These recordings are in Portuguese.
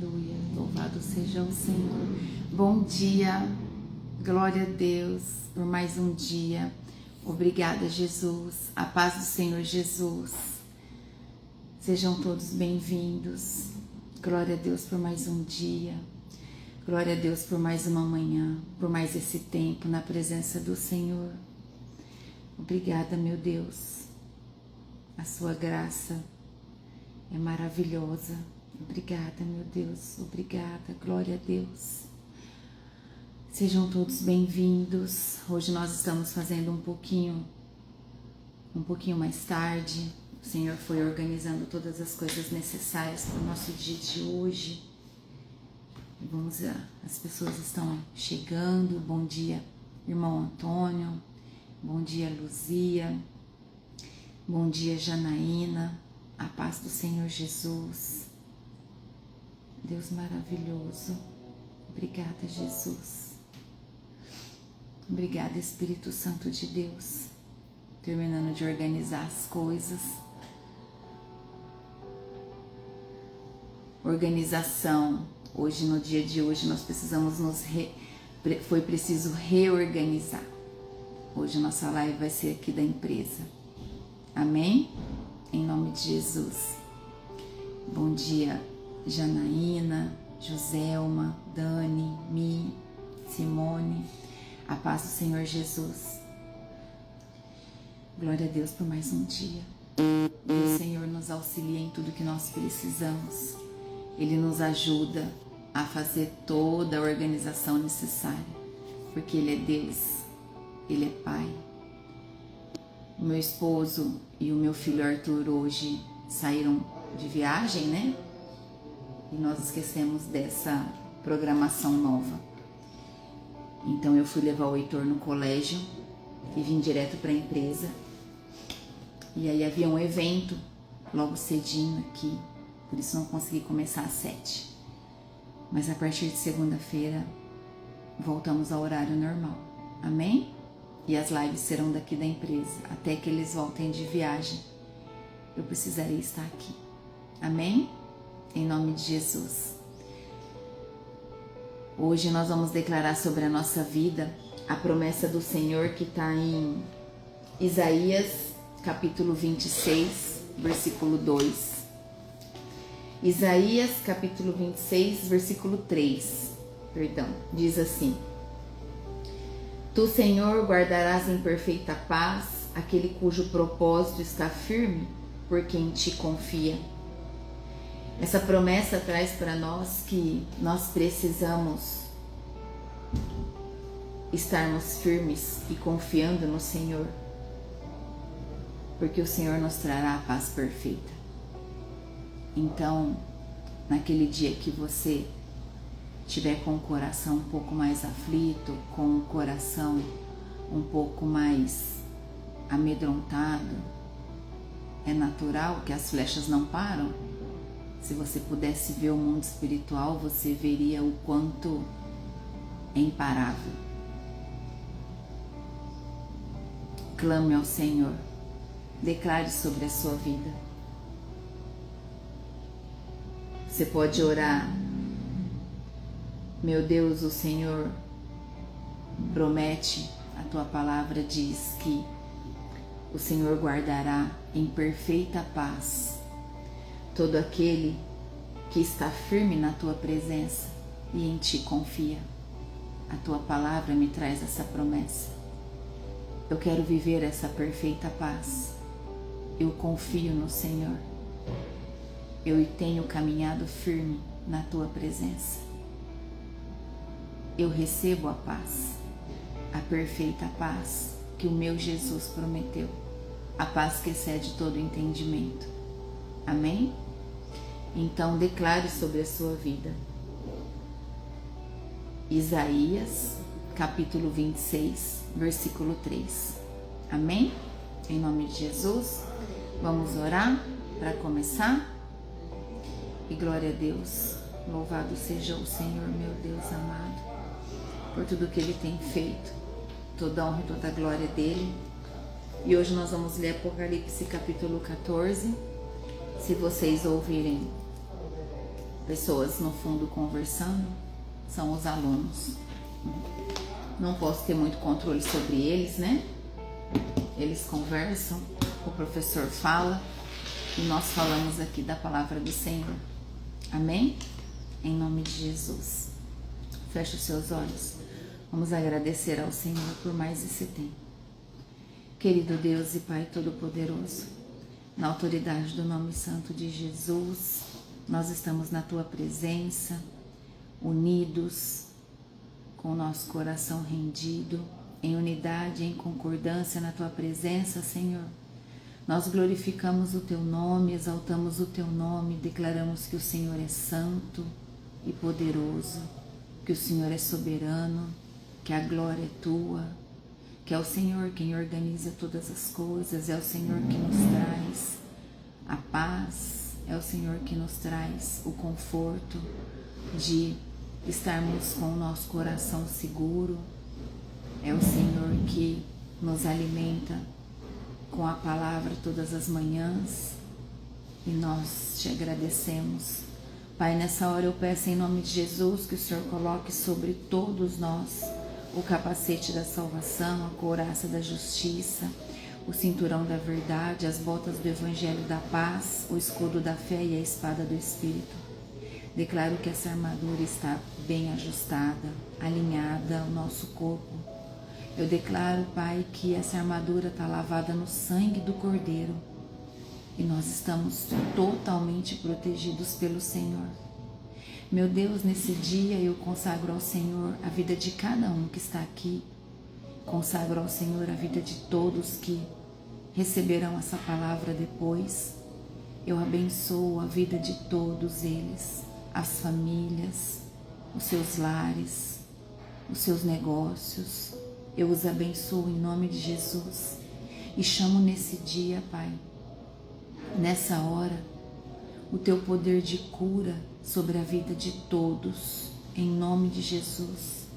Aleluia, louvado seja o Senhor. Bom dia, glória a Deus por mais um dia. Obrigada, Jesus. A paz do Senhor Jesus. Sejam todos bem-vindos. Glória a Deus por mais um dia. Glória a Deus por mais uma manhã, por mais esse tempo na presença do Senhor. Obrigada, meu Deus. A sua graça é maravilhosa. Obrigada, meu Deus, obrigada, glória a Deus. Sejam todos bem-vindos. Hoje nós estamos fazendo um pouquinho mais tarde. O Senhor foi organizando todas as coisas necessárias para o nosso dia de hoje. As pessoas estão chegando. Bom dia, irmão Antônio. Bom dia, Luzia. Bom dia, Janaína. A paz do Senhor Jesus. Deus maravilhoso, obrigada, Jesus, obrigada, Espírito Santo de Deus. Terminando de organizar as coisas, organização. Hoje, no dia de hoje, nós precisamos foi preciso reorganizar. Hoje nossa live vai ser aqui da empresa, amém? Em nome de Jesus. Bom dia, Janaína, Joselma, Dani, Mi, Simone, a paz do Senhor Jesus. Glória a Deus por mais um dia. E o Senhor nos auxilia em tudo que nós precisamos. Ele nos ajuda a fazer toda a organização necessária, porque Ele é Deus, Ele é Pai. O meu esposo e o meu filho Arthur hoje saíram de viagem, né? E nós esquecemos dessa programação nova. Então eu fui levar o Heitor no colégio e vim direto para a empresa. E aí havia um evento logo cedinho aqui, por isso não consegui começar às 7. Mas a partir de segunda-feira voltamos ao horário normal, amém? E as lives serão daqui da empresa, até que eles voltem de viagem. Eu precisarei estar aqui, amém? Em nome de Jesus. Hoje nós vamos declarar sobre a nossa vida a promessa do Senhor que está em Isaías capítulo 26, versículo 2. Isaías capítulo 26, versículo 3, diz assim: Tu, Senhor, guardarás em perfeita paz aquele cujo propósito está firme, por quem te confia. Essa promessa traz para nós que nós precisamos estarmos firmes e confiando no Senhor, porque o Senhor nos trará a paz perfeita. Então, naquele dia que você tiver com o coração um pouco mais aflito, com o coração um pouco mais amedrontado, é natural que as flechas não param. Se você pudesse ver o mundo espiritual, você veria o quanto é imparável. Clame ao Senhor, declare sobre a sua vida. Você pode orar: meu Deus, o Senhor promete, a tua palavra diz que o Senhor guardará em perfeita paz todo aquele que está firme na tua presença e em ti confia. A tua palavra me traz essa promessa. Eu quero viver essa perfeita paz. Eu confio no Senhor. Eu tenho caminhado firme na tua presença. Eu recebo a paz, a perfeita paz que o meu Jesus prometeu, a paz que excede todo entendimento. Amém? Então declare sobre a sua vida. Isaías, capítulo 26, versículo 3. Amém? Em nome de Jesus, vamos orar para começar? E glória a Deus. Louvado seja o Senhor, meu Deus amado, por tudo que Ele tem feito. Toda a honra e toda a glória dEle. E hoje nós vamos ler Apocalipse capítulo 14. Se vocês ouvirem pessoas no fundo conversando, são os alunos. Não posso ter muito controle sobre eles, né? Eles conversam, o professor fala e nós falamos aqui da palavra do Senhor. Amém? Em nome de Jesus. Feche os seus olhos. Vamos agradecer ao Senhor por mais esse tempo. Querido Deus e Pai Todo-Poderoso, na autoridade do nome santo de Jesus, nós estamos na Tua presença, unidos, com o nosso coração rendido, em unidade, em concordância na Tua presença, Senhor. Nós glorificamos o Teu nome, exaltamos o Teu nome, declaramos que o Senhor é santo e poderoso, que o Senhor é soberano, que a glória é Tua, que é o Senhor quem organiza todas as coisas, é o Senhor que nos traz a paz, é o Senhor que nos traz o conforto de estarmos com o nosso coração seguro, é o Senhor que nos alimenta com a palavra todas as manhãs e nós te agradecemos. Pai, nessa hora eu peço em nome de Jesus que o Senhor coloque sobre todos nós o capacete da salvação, a couraça da justiça, o cinturão da verdade, as botas do evangelho da paz, o escudo da fé e a espada do Espírito. Declaro que essa armadura está bem ajustada, alinhada ao nosso corpo. Eu declaro, Pai, que essa armadura está lavada no sangue do Cordeiro e nós estamos totalmente protegidos pelo Senhor. Meu Deus, nesse dia eu consagro ao Senhor a vida de cada um que está aqui, consagro ao Senhor a vida de todos que receberão essa palavra depois. Eu abençoo a vida de todos eles, as famílias, os seus lares, os seus negócios. Eu os abençoo em nome de Jesus e chamo nesse dia, Pai, nessa hora, o Teu poder de cura sobre a vida de todos, em nome de Jesus.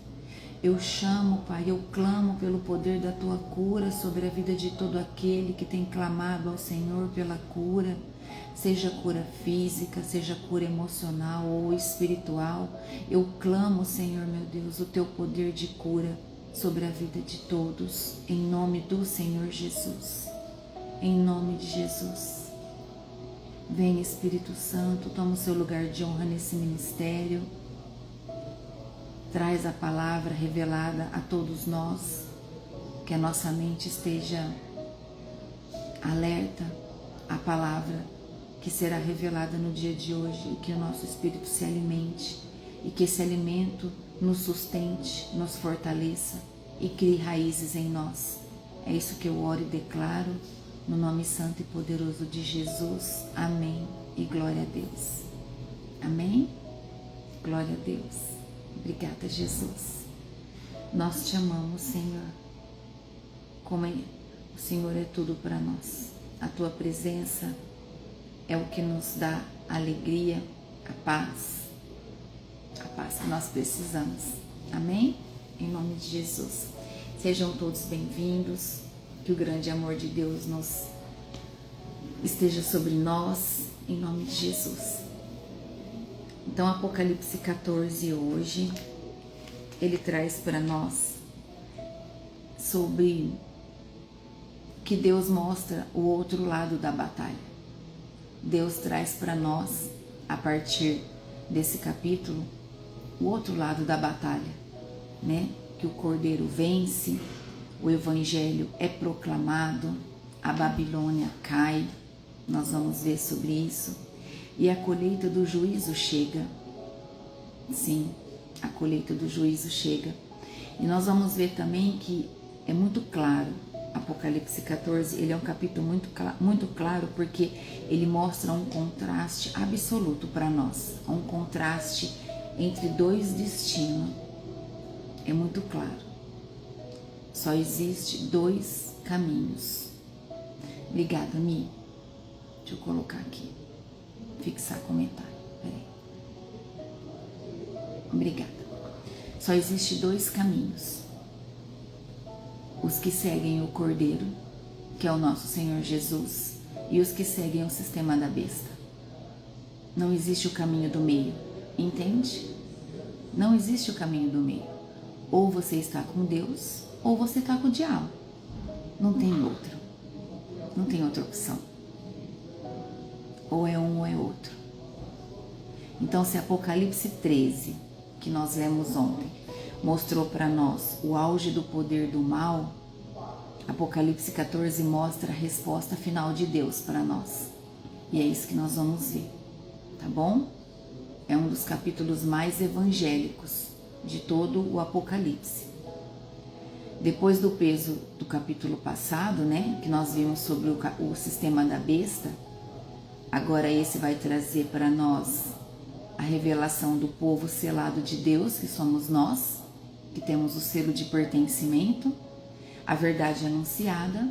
Eu chamo, Pai, eu clamo pelo poder da Tua cura sobre a vida de todo aquele que tem clamado ao Senhor pela cura, seja cura física, seja cura emocional ou espiritual. Eu clamo, Senhor meu Deus, o Teu poder de cura sobre a vida de todos, em nome do Senhor Jesus, em nome de Jesus. Vem, Espírito Santo, toma o seu lugar de honra nesse ministério, traz a palavra revelada a todos nós, que a nossa mente esteja alerta à palavra que será revelada no dia de hoje e que o nosso espírito se alimente e que esse alimento nos sustente, nos fortaleça e crie raízes em nós. É isso que eu oro e declaro no nome santo e poderoso de Jesus. Amém e glória a Deus. Amém? Glória a Deus. Obrigada, Jesus. Nós te amamos, Senhor. Como o Senhor é tudo para nós. A Tua presença é o que nos dá alegria, a paz que nós precisamos. Amém? Em nome de Jesus. Sejam todos bem-vindos. Que o grande amor de Deus esteja sobre nós, em nome de Jesus. Então, Apocalipse 14 hoje, ele traz para nós sobre que Deus mostra o outro lado da batalha. Deus traz para nós, a partir desse capítulo, o outro lado da batalha, né? Que o Cordeiro vence, o Evangelho é proclamado, a Babilônia cai, nós vamos ver sobre isso, e a colheita do juízo chega. Sim, a colheita do juízo chega. E nós vamos ver também que é muito claro, Apocalipse 14, ele é um capítulo muito claro, porque ele mostra um contraste absoluto para nós, um contraste entre dois destinos. É muito claro. Só existe dois caminhos. Obrigada, Mi. Deixa eu colocar aqui. Fixar comentário. Peraí. Obrigada. Só existe dois caminhos. Os que seguem o Cordeiro, que é o nosso Senhor Jesus, e os que seguem o sistema da besta. Não existe o caminho do meio, entende? Não existe o caminho do meio. Ou você está com Deus, ou você está com o diabo. Não tem outro. Não tem outra opção. Ou é um ou é outro. Então, se Apocalipse 13, que nós lemos ontem, mostrou para nós o auge do poder do mal, Apocalipse 14 mostra a resposta final de Deus para nós. E é isso que nós vamos ver, tá bom? É um dos capítulos mais evangélicos de todo o Apocalipse. Depois do peso do capítulo passado, né, que nós vimos sobre o sistema da besta, agora esse vai trazer para nós a revelação do povo selado de Deus, que somos nós, que temos o selo de pertencimento, a verdade anunciada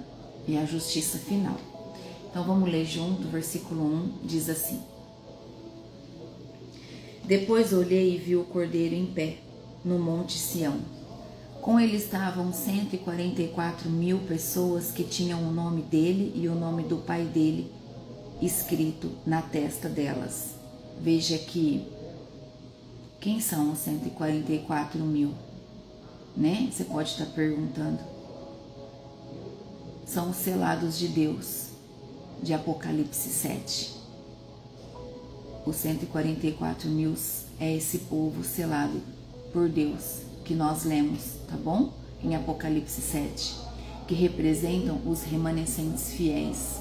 e a justiça final. Então vamos ler junto, versículo 1 diz assim: Depois olhei e vi o Cordeiro em pé, no monte Sião. Com ele estavam 144.000 pessoas que tinham o nome dele e o nome do pai dele escrito na testa delas. Veja que quem são os 144.000, né? Você pode estar perguntando. São os selados de Deus, de Apocalipse 7. Os 144.000 é esse povo selado por Deus, que nós lemos, tá bom? Em Apocalipse 7, que representam os remanescentes fiéis.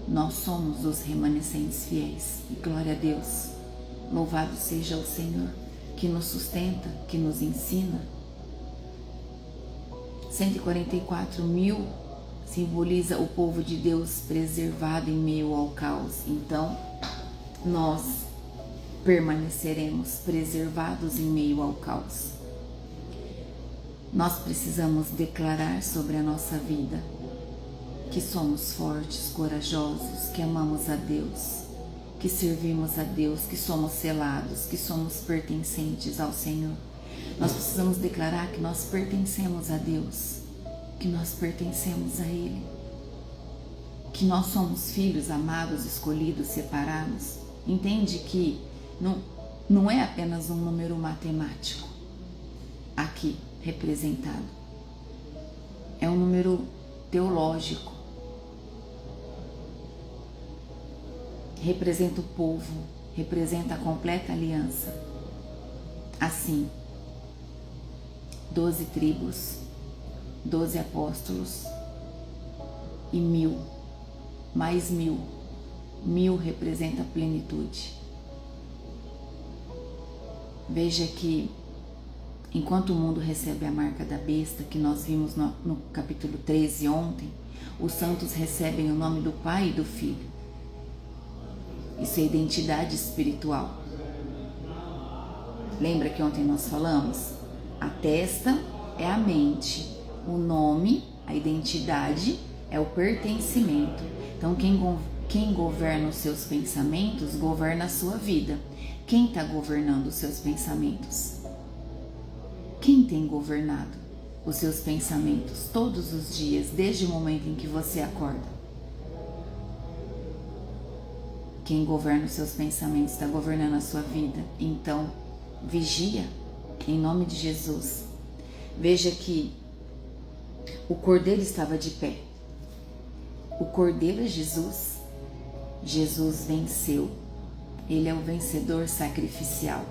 Nós somos os remanescentes fiéis. E glória a Deus. Louvado seja o Senhor, que nos sustenta, que nos ensina. 144.000 simboliza o povo de Deus preservado em meio ao caos. Então, nós permaneceremos preservados em meio ao caos. Nós precisamos declarar sobre a nossa vida que somos fortes, corajosos, que amamos a Deus, que servimos a Deus, que somos selados, que somos pertencentes ao Senhor. Nós precisamos declarar que nós pertencemos a Deus, que nós pertencemos a Ele, que nós somos filhos amados, escolhidos, separados. Entende que não é apenas um número matemático aqui representado, é um número teológico. Representa o povo, representa a completa aliança. Assim, 12 tribos, 12 apóstolos e 1.000, mais 1.000. 1.000 representa a plenitude. Veja que enquanto o mundo recebe a marca da besta, que nós vimos no capítulo 13 ontem, os santos recebem o nome do Pai e do Filho. Isso é identidade espiritual. Lembra que ontem nós falamos? A testa é a mente, o nome, a identidade, é o pertencimento. Então quem governa os seus pensamentos, governa a sua vida. Quem está governando os seus pensamentos? Quem tem governado os seus pensamentos todos os dias, desde o momento em que você acorda? Quem governa os seus pensamentos está governando a sua vida. Então, vigia, em nome de Jesus. Veja que o Cordeiro estava de pé. O Cordeiro é Jesus. Jesus venceu. Ele é o vencedor sacrificial.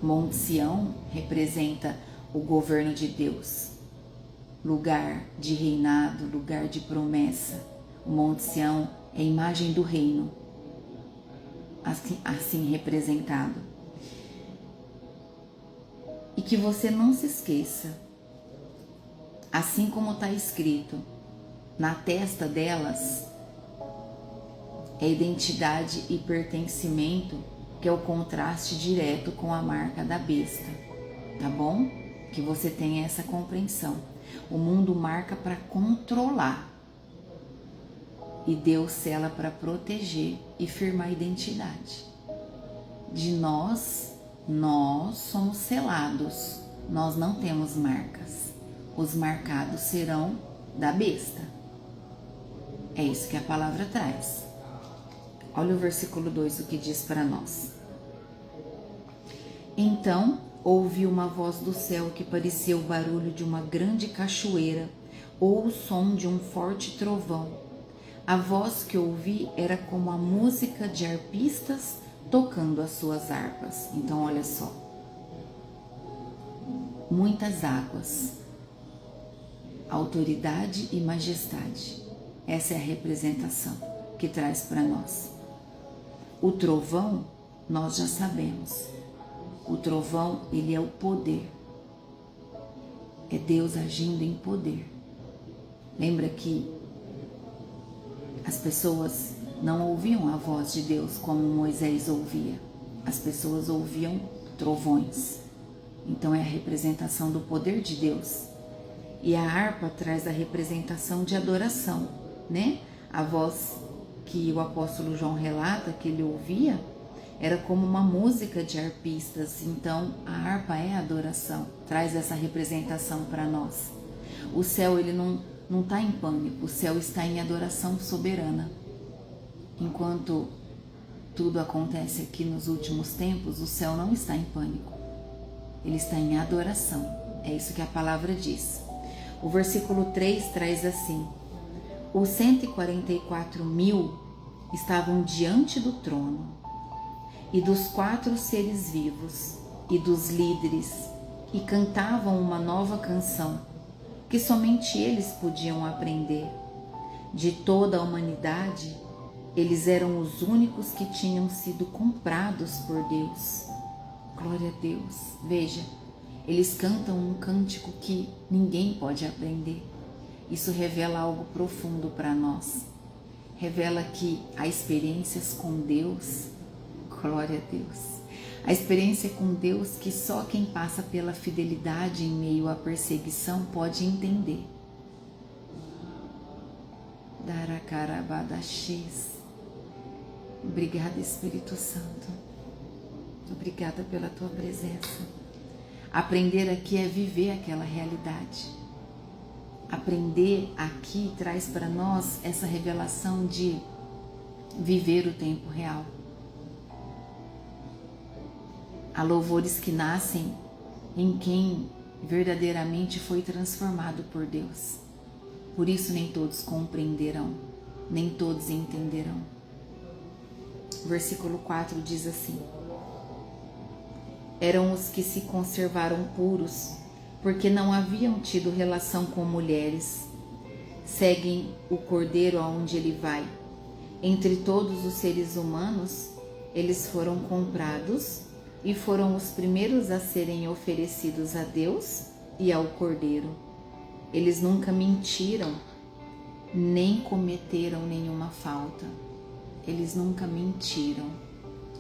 Monte Sião representa o governo de Deus, lugar de reinado, lugar de promessa. O Monte Sião é a imagem do reino, assim representado. E que você não se esqueça, assim como está escrito, na testa delas é identidade e pertencimento, que é o contraste direto com a marca da besta, tá bom? Que você tenha essa compreensão. O mundo marca para controlar e Deus sela para proteger e firmar a identidade. De nós somos selados, nós não temos marcas. Os marcados serão da besta. É isso que a palavra traz. Olha o versículo 2, o que diz para nós. Então ouvi uma voz do céu que parecia o barulho de uma grande cachoeira ou o som de um forte trovão. A voz que ouvi era como a música de arpistas tocando as suas harpas. Então olha só, muitas águas, autoridade e majestade. Essa é a representação que traz para nós. O trovão, nós já sabemos. O trovão, ele é o poder. É Deus agindo em poder. Lembra que as pessoas não ouviam a voz de Deus como Moisés ouvia. As pessoas ouviam trovões. Então é a representação do poder de Deus. E a harpa traz a representação de adoração, né? A voz que o apóstolo João relata que ele ouvia era como uma música de arpistas. Então a harpa é adoração, traz essa representação para nós. O céu, ele não está em pânico, o céu está em adoração soberana. Enquanto tudo acontece aqui nos últimos tempos, o céu não está em pânico, ele está em adoração. É isso que a palavra diz. O versículo 3 traz assim: os 144.000 estavam diante do trono, e dos 4 seres vivos, e dos líderes, e cantavam uma nova canção, que somente eles podiam aprender. De toda a humanidade, eles eram os únicos que tinham sido comprados por Deus. Glória a Deus. Veja, eles cantam um cântico que ninguém pode aprender. Isso revela algo profundo para nós. Revela que há experiências com Deus, glória a Deus, a experiência com Deus que só quem passa pela fidelidade em meio à perseguição pode entender. Daracarabadaxis. Obrigada, Espírito Santo. Obrigada pela tua presença. Aprender aqui é viver aquela realidade. Aprender aqui traz para nós essa revelação de viver o tempo real. Há louvores que nascem em quem verdadeiramente foi transformado por Deus. Por isso nem todos compreenderão, nem todos entenderão. Versículo 4 diz assim: eram os que se conservaram puros, porque não haviam tido relação com mulheres. Seguem o Cordeiro aonde ele vai. Entre todos os seres humanos, eles foram comprados e foram os primeiros a serem oferecidos a Deus e ao Cordeiro. Eles nunca mentiram, nem cometeram nenhuma falta. Eles nunca mentiram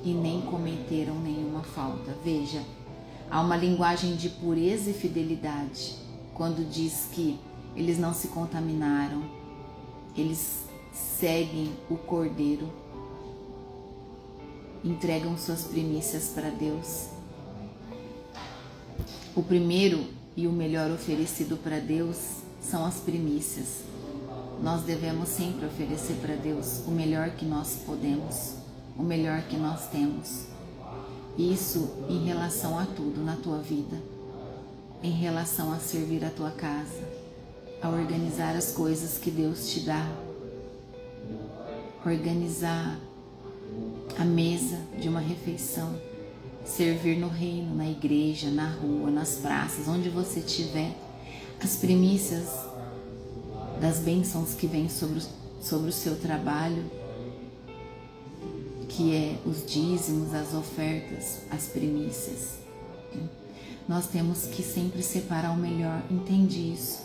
e nem cometeram nenhuma falta. Veja, há uma linguagem de pureza e fidelidade quando diz que eles não se contaminaram, eles seguem o Cordeiro, entregam suas primícias para Deus. O primeiro e o melhor oferecido para Deus são as primícias. Nós devemos sempre oferecer para Deus o melhor que nós podemos, o melhor que nós temos. Isso em relação a tudo na tua vida, em relação a servir a tua casa, a organizar as coisas que Deus te dá, organizar a mesa de uma refeição, servir no reino, na igreja, na rua, nas praças, onde você estiver. As primícias das bênçãos que vêm sobre o seu trabalho, que é os dízimos, as ofertas, as primícias. Nós temos que sempre separar o melhor, entende isso?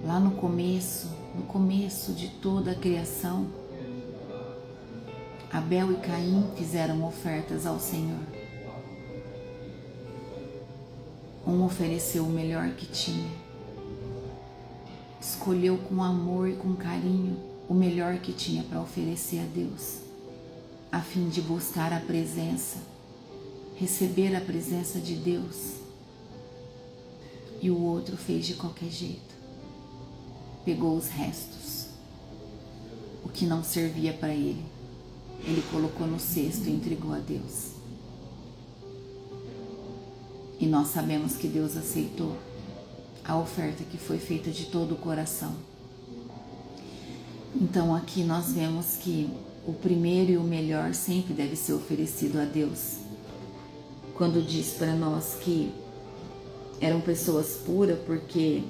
Lá no começo de toda a criação, Abel e Caim fizeram ofertas ao Senhor. Um ofereceu o melhor que tinha, escolheu com amor e com carinho o melhor que tinha para oferecer a Deus, a fim de buscar a presença, receber a presença de Deus. E o outro fez de qualquer jeito, pegou os restos, o que não servia para ele, ele colocou no cesto e entregou a Deus. E nós sabemos que Deus aceitou a oferta que foi feita de todo o coração. Então aqui nós vemos que o primeiro e o melhor sempre deve ser oferecido a Deus. Quando diz para nós que eram pessoas puras porque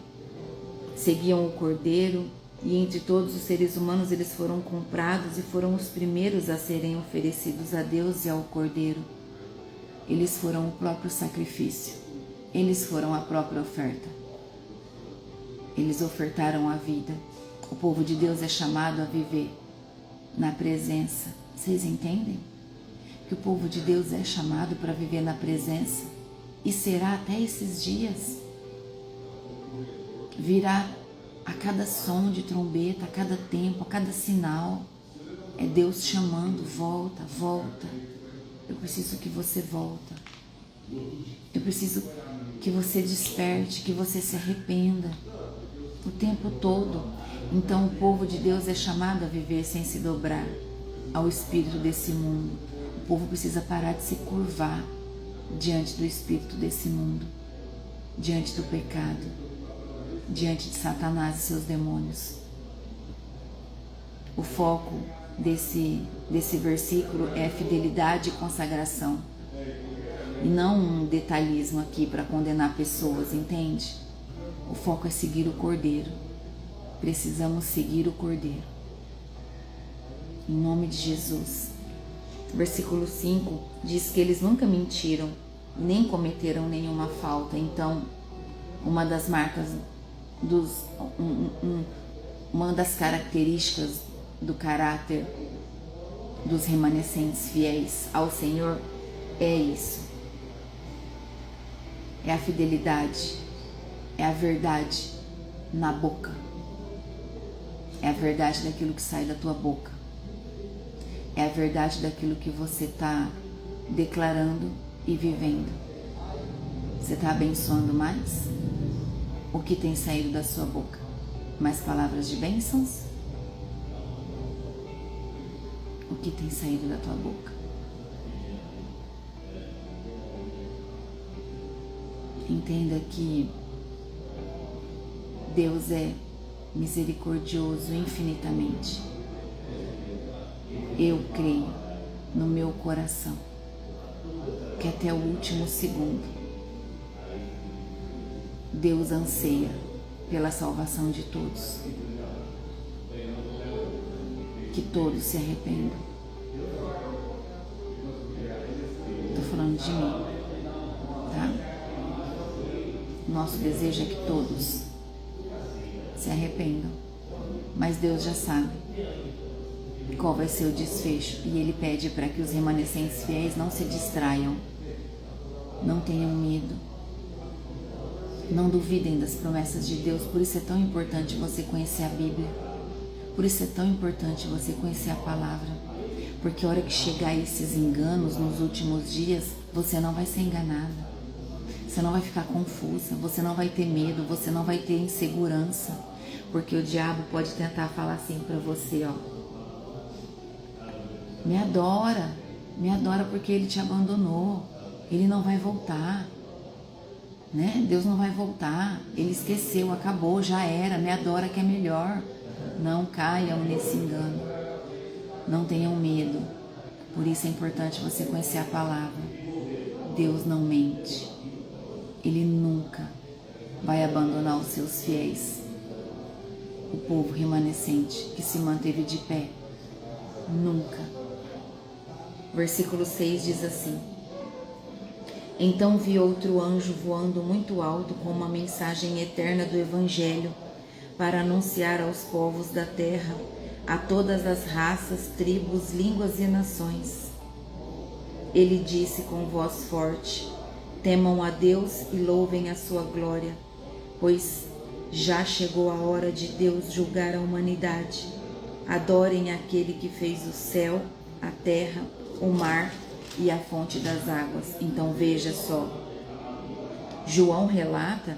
seguiam o Cordeiro, e entre todos os seres humanos eles foram comprados e foram os primeiros a serem oferecidos a Deus e ao Cordeiro. Eles foram o próprio sacrifício, eles foram a própria oferta. Eles ofertaram a vida. O povo de Deus é chamado a viver na presença. Vocês entendem? Que o povo de Deus é chamado para viver na presença e será até esses dias. Virá a cada som de trombeta, a cada tempo, a cada sinal. É Deus chamando, volta, volta. Eu preciso que você volta. Eu preciso que você desperte, que você se arrependa o tempo todo. Então o povo de Deus é chamado a viver sem se dobrar ao espírito desse mundo. O povo precisa parar de se curvar diante do espírito desse mundo, diante do pecado, diante de Satanás e seus demônios. O foco desse versículo é fidelidade e consagração. E não um detalhismo aqui para condenar pessoas, entende? O foco é seguir o Cordeiro. Precisamos seguir o Cordeiro. Em nome de Jesus. Versículo 5 diz que eles nunca mentiram, nem cometeram nenhuma falta. Então, uma das marcas, uma das características do caráter dos remanescentes fiéis ao Senhor é isso. É a fidelidade, é a verdade na boca. É a verdade daquilo que sai da tua boca. É a verdade daquilo que você está declarando e vivendo. Você está abençoando mais? O que tem saído da sua boca? Mais palavras de bênçãos? O que tem saído da tua boca? Entenda que Deus é misericordioso infinitamente. Eu creio no meu coração que até o último segundo Deus anseia pela salvação de todos. Que todos se arrependam. Estou falando de mim, tá? Nosso desejo é que todos se arrependam, mas Deus já sabe qual vai ser o desfecho e Ele pede para que os remanescentes fiéis não se distraiam, não tenham medo, não duvidem das promessas de Deus. Por isso é tão importante você conhecer a Bíblia, por isso é tão importante você conhecer a palavra, porque a hora que chegar esses enganos nos últimos dias, você não vai ser enganada. Você não vai ficar confusa, você não vai ter medo, você não vai ter insegurança, porque o diabo pode tentar falar assim para você, ó: me adora porque ele te abandonou, ele não vai voltar, né? Deus não vai voltar, ele esqueceu, acabou, já era, me adora que é melhor. Não caiam nesse engano, não tenham medo. Por isso é importante você conhecer a palavra. Deus não mente. Ele nunca vai abandonar os seus fiéis, o povo remanescente que se manteve de pé. Nunca. Versículo 6 diz assim: então vi outro anjo voando muito alto com uma mensagem eterna do Evangelho para anunciar aos povos da terra, a todas as raças, tribos, línguas e nações. Ele disse com voz forte: temam a Deus e louvem a sua glória, pois já chegou a hora de Deus julgar a humanidade. Adorem aquele que fez o céu, a terra, o mar e a fonte das águas. Então veja só, João relata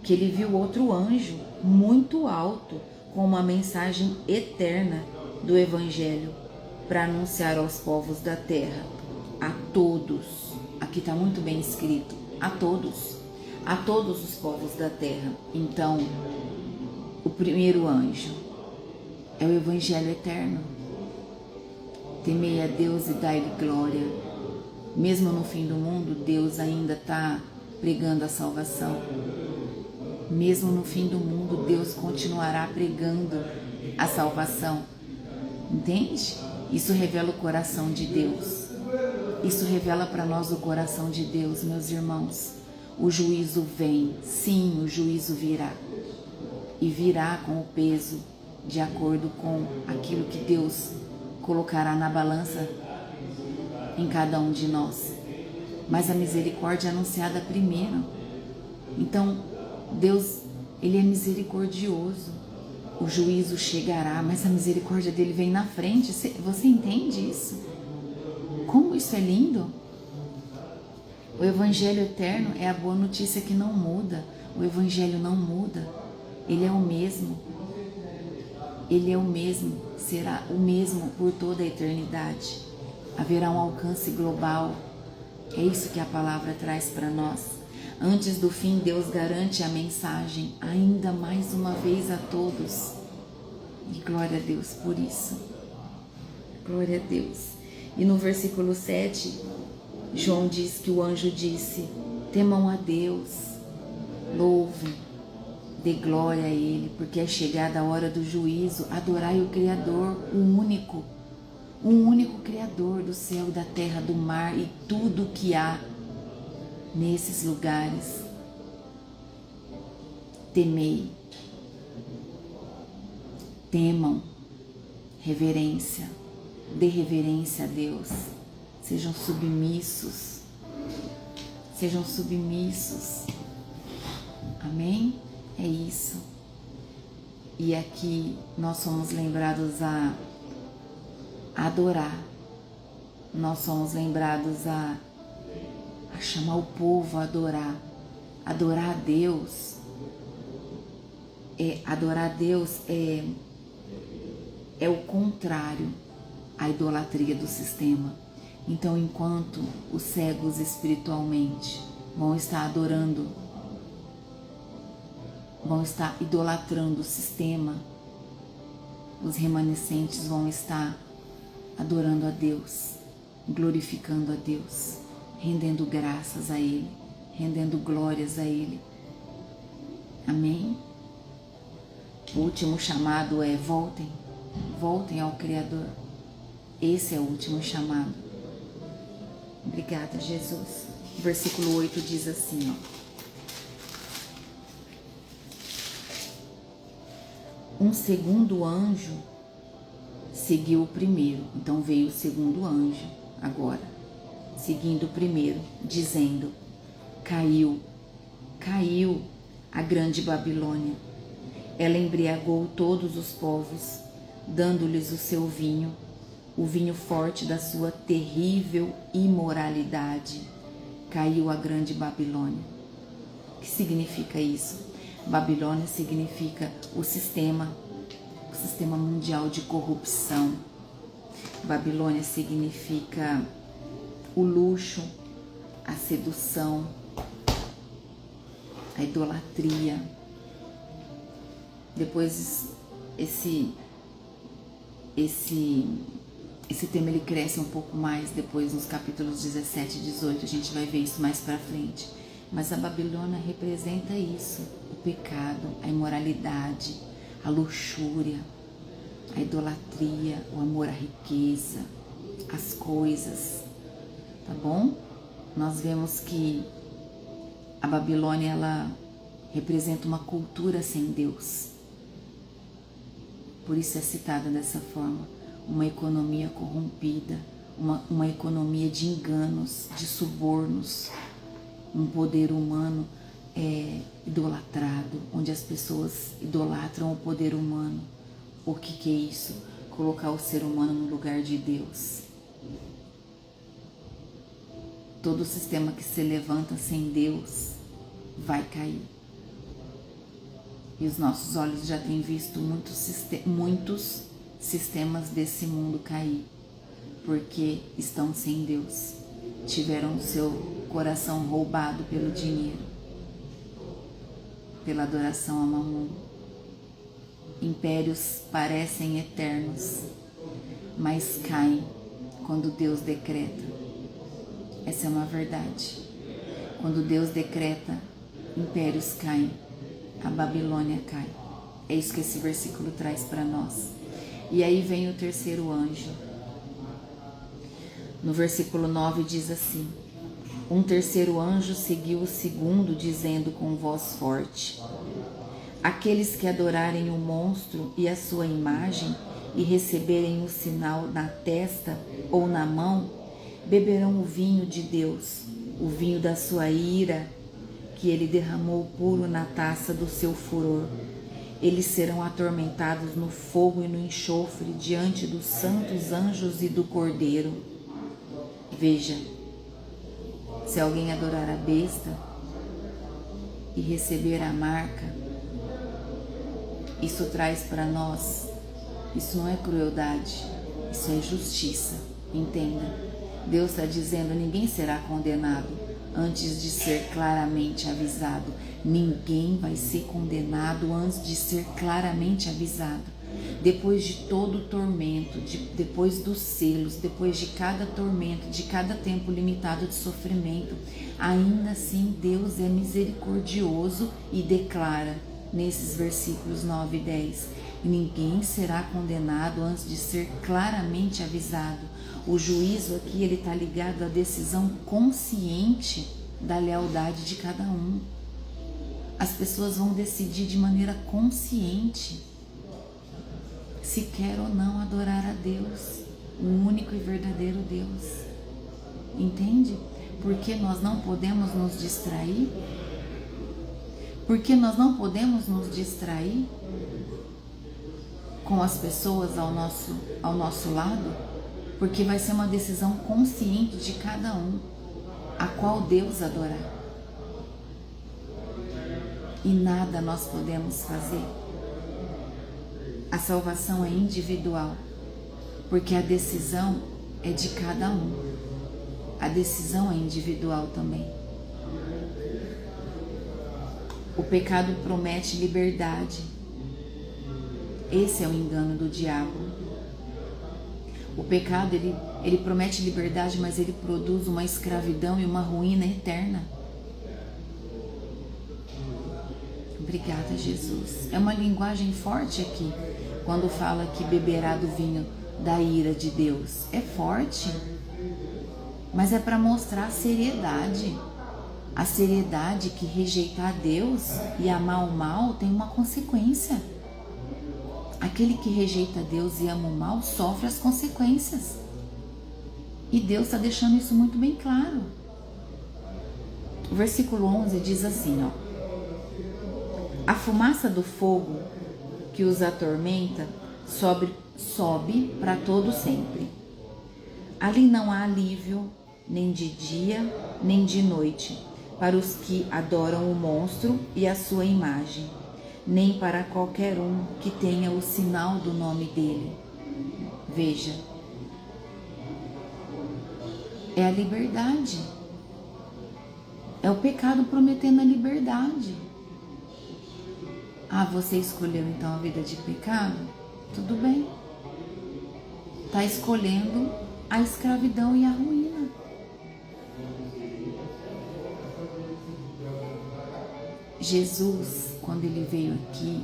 que ele viu outro anjo muito alto com uma mensagem eterna do Evangelho. para anunciar aos povos da terra, a todos, aqui está muito bem escrito, a todos os povos da terra. Então, o primeiro anjo é o Evangelho eterno. Temei a Deus e dai-lhe glória. Mesmo no fim do mundo, Deus ainda está pregando a salvação. Mesmo no fim do mundo, Deus continuará pregando a salvação. Entende? Isso revela o coração de Deus. Isso revela para nós o coração de Deus, meus irmãos. O juízo vem, sim, o juízo virá. E virá com o peso de acordo com aquilo que Deus colocará na balança em cada um de nós. Mas a misericórdia é anunciada primeiro. Então, Deus, Ele é misericordioso. O juízo chegará, mas a misericórdia dele vem na frente. Você entende isso? Como isso é lindo? O Evangelho eterno é a boa notícia que não muda. O Evangelho não muda. Ele é o mesmo. Ele é o mesmo. Será o mesmo por toda a eternidade. Haverá um alcance global. É isso que a palavra traz para nós. Antes do fim, Deus garante a mensagem ainda mais uma vez a todos. E glória a Deus por isso. Glória a Deus. E no versículo 7, João diz que o anjo disse: temam a Deus, louvem, dê glória a Ele, porque é chegada a hora do juízo. Adorai o Criador, o único Criador do céu, da terra, do mar e tudo o que há nesses lugares. Temei, temam, reverência, dê reverência a Deus, sejam submissos, amém? É isso. E aqui nós somos lembrados a adorar, nós somos lembrados a chamar o povo a adorar. Adorar a Deus é o contrário à idolatria do sistema. Então, enquanto os cegos espiritualmente vão estar adorando, vão estar idolatrando o sistema, os remanescentes vão estar adorando a Deus, glorificando a Deus, rendendo graças a Ele, rendendo glórias a Ele. Amém? O último chamado é voltem ao Criador. Esse é o último chamado. Obrigada, Jesus. O versículo 8 diz assim, um segundo anjo seguiu o primeiro. Então veio o segundo anjo agora, seguindo o primeiro, dizendo: caiu a grande Babilônia. Ela embriagou todos os povos, dando-lhes o seu vinho, o vinho forte da sua terrível imoralidade. Caiu a grande Babilônia. O que significa isso? Babilônia significa o sistema mundial de corrupção. Babilônia significa o luxo, a sedução, a idolatria. Depois esse tema ele cresce um pouco mais depois nos capítulos 17 e 18, a gente vai ver isso mais pra frente. Mas a Babilônia representa isso, o pecado, a imoralidade, a luxúria, a idolatria, o amor à riqueza, as coisas, tá bom? Nós vemos que a Babilônia, ela representa uma cultura sem Deus. Por isso é citada dessa forma, uma economia corrompida, uma economia de enganos, de subornos, um poder humano idolatrado, onde as pessoas idolatram o poder humano. O que é isso? Colocar o ser humano no lugar de Deus. Todo sistema que se levanta sem Deus vai cair. E os nossos olhos já têm visto muitos sistemas desse mundo cair. porque estão sem Deus. Tiveram seu coração roubado pelo dinheiro, pela adoração a Mamon. Impérios parecem eternos, mas caem quando Deus decreta. Essa é uma verdade. Quando Deus decreta, impérios caem, a Babilônia cai. É isso que esse versículo traz para nós. E aí vem o terceiro anjo. No versículo 9 diz assim: um terceiro anjo seguiu o segundo, dizendo com voz forte: aqueles que adorarem o monstro e a sua imagem e receberem o sinal na testa ou na mão, beberão o vinho de Deus, o vinho da sua ira, que ele derramou puro na taça do seu furor. Eles serão atormentados no fogo e no enxofre diante dos santos anjos e do Cordeiro. Veja, se alguém adorar a besta e receber a marca, isso traz para nós, isso não é crueldade, isso é justiça, entenda. Deus está dizendo, ninguém será condenado antes de ser claramente avisado. Ninguém vai ser condenado antes de ser claramente avisado. Depois de todo o tormento, depois dos selos, depois de cada tormento, de cada tempo limitado de sofrimento, ainda assim Deus é misericordioso e declara nesses versículos 9 e 10: ninguém será condenado antes de ser claramente avisado. O juízo aqui ele está ligado à decisão consciente da lealdade de cada um. As pessoas vão decidir de maneira consciente se quer ou não adorar a Deus, o único e verdadeiro Deus. Entende? Porque nós não podemos nos distrair? Porque nós não podemos nos distrair com as pessoas ao nosso lado? Porque vai ser uma decisão consciente de cada um, a qual Deus adorar. E nada nós podemos fazer. A salvação é individual, porque a decisão é de cada um. A decisão é individual também. O pecado promete liberdade. Esse é o engano do diabo. O pecado, ele promete liberdade, mas ele produz uma escravidão e uma ruína eterna. Obrigada, Jesus. É uma linguagem forte aqui, quando fala que beberá do vinho da ira de Deus. É forte, mas é para mostrar a seriedade. A seriedade que rejeitar Deus e amar o mal tem uma consequência. Aquele que rejeita Deus e ama o mal sofre as consequências. E Deus está deixando isso muito bem claro. O versículo 11 diz assim, ó: a fumaça do fogo que os atormenta sobe para todo sempre. Ali não há alívio, nem de dia, nem de noite, para os que adoram o monstro e a sua imagem, nem para qualquer um que tenha o sinal do nome dele. Veja, é a liberdade. É o pecado prometendo a liberdade. Ah, você escolheu então a vida de pecado? Tudo bem. Está escolhendo a escravidão e a ruína. Jesus, quando ele veio aqui,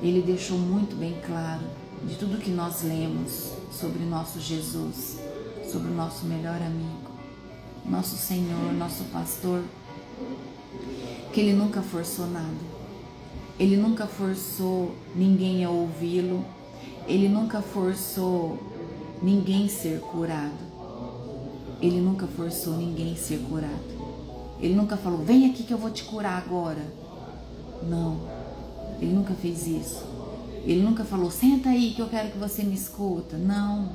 ele deixou muito bem claro de tudo que nós lemos sobre nosso Jesus, sobre o nosso melhor amigo, nosso Senhor, nosso pastor, que ele nunca forçou nada. Ele nunca forçou ninguém a ouvi-lo. Ele nunca forçou ninguém a ser curado. Ele nunca forçou ninguém a ser curado. Ele nunca falou, vem aqui que eu vou te curar agora. Não, ele nunca fez isso. Ele nunca falou, senta aí que eu quero que você me escuta. Não.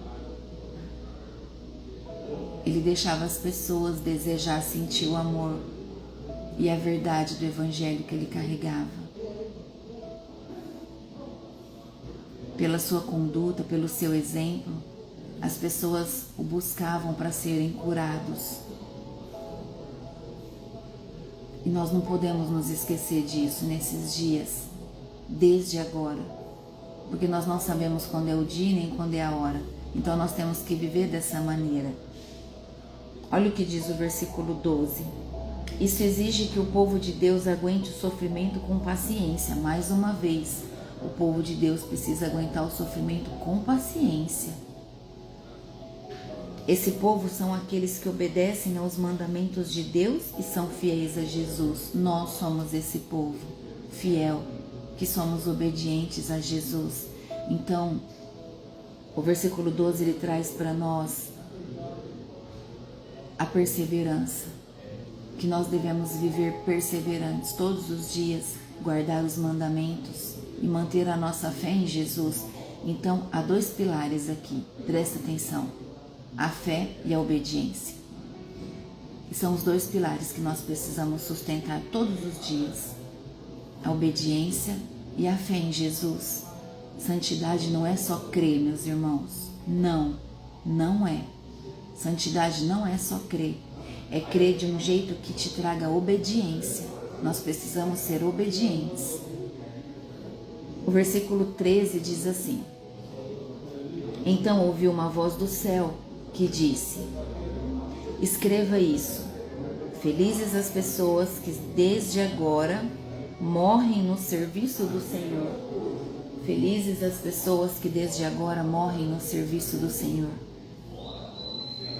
Ele deixava as pessoas desejar sentir o amor e a verdade do evangelho que ele carregava. Pela sua conduta, pelo seu exemplo, as pessoas o buscavam para serem curados. E nós não podemos nos esquecer disso nesses dias, desde agora, porque nós não sabemos quando é o dia nem quando é a hora. Então nós temos que viver dessa maneira. Olha o que diz o versículo 12. Isso exige que o povo de Deus aguente o sofrimento com paciência. Mais uma vez, o povo de Deus precisa aguentar o sofrimento com paciência. Esse povo são aqueles que obedecem aos mandamentos de Deus e são fiéis a Jesus. Nós somos esse povo fiel, que somos obedientes a Jesus. Então, o versículo 12 ele traz para nós a perseverança, que nós devemos viver perseverantes todos os dias, guardar os mandamentos e manter a nossa fé em Jesus. Então, há dois pilares aqui, presta atenção, a fé e a obediência. E são os dois pilares que nós precisamos sustentar todos os dias, a obediência e a fé em Jesus. Santidade não é só crer, meus irmãos, não é. Santidade não é só crer, é crer de um jeito que te traga obediência. Nós precisamos ser obedientes. O versículo 13 diz assim: Então ouvi uma voz do céu que disse: Escreva isso, felizes as pessoas que desde agora morrem no serviço do Senhor. Felizes as pessoas que desde agora morrem no serviço do Senhor.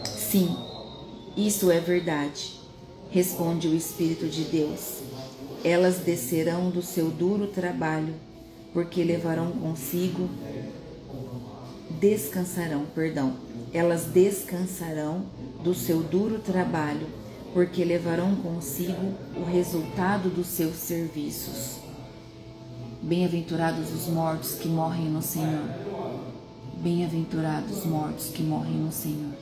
Sim, isso é verdade, responde o Espírito de Deus. Elas descerão do seu duro trabalho, porque levarão consigo, elas descansarão do seu duro trabalho, porque levarão consigo o resultado dos seus serviços. Bem-aventurados os mortos que morrem no Senhor. Bem-aventurados os mortos que morrem no Senhor.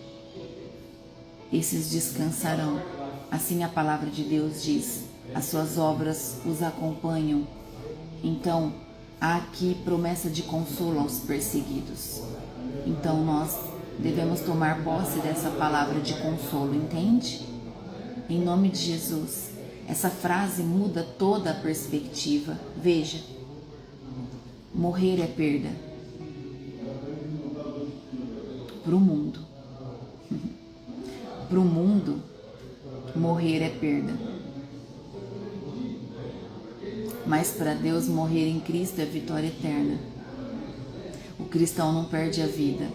Esses descansarão. Assim a palavra de Deus diz, as suas obras os acompanham. Então, há aqui promessa de consolo aos perseguidos. Então nós devemos tomar posse dessa palavra de consolo, entende? Em nome de Jesus. Essa frase muda toda a perspectiva. Veja, morrer é perda para o mundo. Para o mundo, morrer é perda. Mas para Deus, morrer em Cristo é vitória eterna. O cristão não perde a vida.